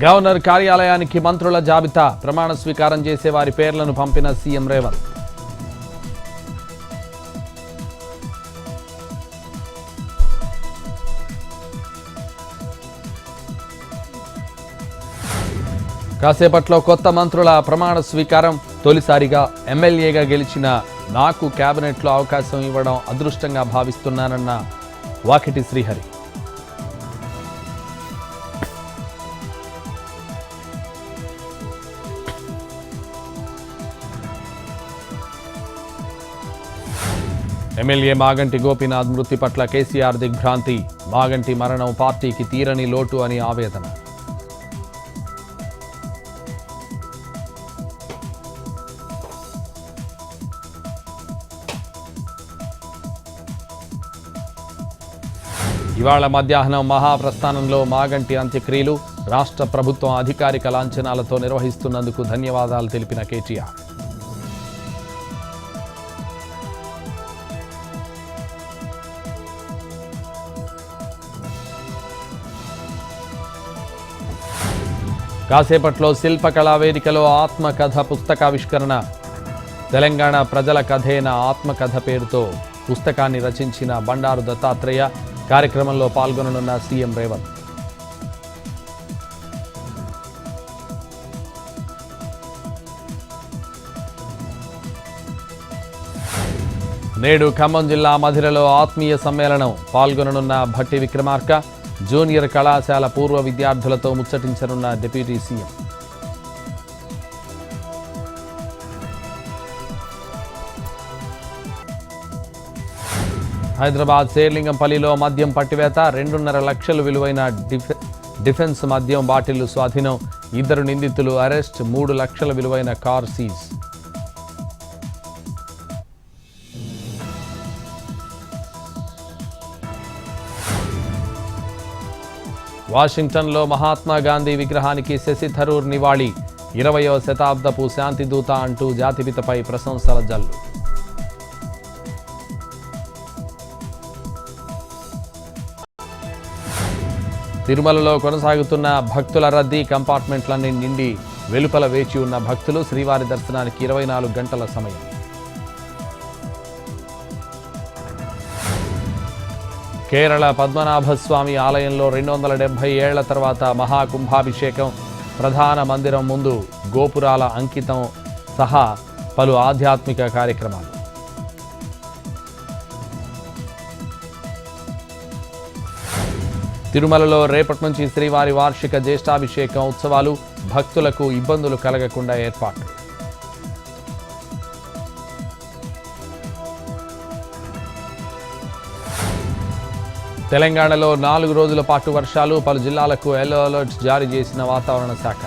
Governor కార్యాలయానికి మంత్రుల జాబితా ప్రమాణ స్వీకారం చేసే వారి పేర్లను పంపిన సీఎం రేవంత్. కాసేపట్లో కొత్త మంత్రుల ప్రమాణ స్వీకారం. తొలిసారిగా ఎమ్మెల్యేగా గెలిచిన నాకు కేబినెట్లో అవకాశం ఇవ్వడం అదృష్టంగా భావిస్తున్నానన్న వాకిటి శ్రీహరి. ఎమ్మెల్యే మాగంటి గోపీనాథ్ మృతి పట్ల కేసీఆర్ దిగ్భ్రాంతి. మాగంటి మరణం పార్టీకి తీరని లోటు అని ఆవేదన. ఇవాళ మధ్యాహ్నం మహాప్రస్థానంలో మాగంటి అంత్యక్రియలు. రాష్ట్ర ప్రభుత్వం అధికారిక లాంఛనాలతో నిర్వహిస్తున్నందుకు ధన్యవాదాలు తెలిపిన కేటీఆర్. కాసేపట్లో శిల్పకళా వేదికలో ఆత్మకథ పుస్తకావిష్కరణ. తెలంగాణ ప్రజల కథేన ఆత్మకథ పేరుతో పుస్తకాన్ని రచించిన బండారు దత్తాత్రేయ కార్యక్రమంలో పాల్గొననున్న సీఎం రేవంత్. నేడు ఖమ్మం జిల్లా మధిరలో ఆత్మీయ సమ్మేళనం. పాల్గొననున్న భట్టి విక్రమార్క. జూనియర్ కళాశాల పూర్వ విద్యార్థులతో ముచ్చటించనున్న డిప్యూటీ సీఎం. హైదరాబాద్ శేర్లింగంపల్లిలో మద్యం పట్టివేత. 2.5 లక్షలు విలువైన డిఫెన్స్ మద్యం బాటిళ్లు స్వాధీనం. 2 నిందితులు అరెస్ట్. 3 లక్షల విలువైన కార్ సీజ్. వాషింగ్టన్లో మహాత్మా గాంధీ విగ్రహానికి శశి థరూర్ నివాళి. 20వ శతాబ్దపు శాంతిదూత అంటూ జాతిపితపై ప్రశంసల జల్లు. తిరుమలలో కొనసాగుతున్న భక్తుల రద్దీ. కంపార్ట్మెంట్లన్నీ నిండి వెలుపల వేచి ఉన్న భక్తులు. శ్రీవారి దర్శనానికి 24 గంటల సమయం. కేరళ పద్మనాభస్వామి ఆలయంలో 270 ఏళ్ల తర్వాత మహాకుంభాభిషేకం. ప్రధాన మందిరం ముందు గోపురాల అంకితం సహా పలు ఆధ్యాత్మిక కార్యక్రమాలు. తిరుమలలో రేపటి నుంచి శ్రీవారి వార్షిక జ్యేష్ఠాభిషేకం ఉత్సవాలు. భక్తులకు ఇబ్బందులు కలగకుండా ఏర్పాట్లు. తెలంగాణలో 4 రోజుల పాటు వర్షాలు. పలు జిల్లాలకు ఎల్లో అలర్ట్ జారీ చేసిన వాతావరణ శాఖ.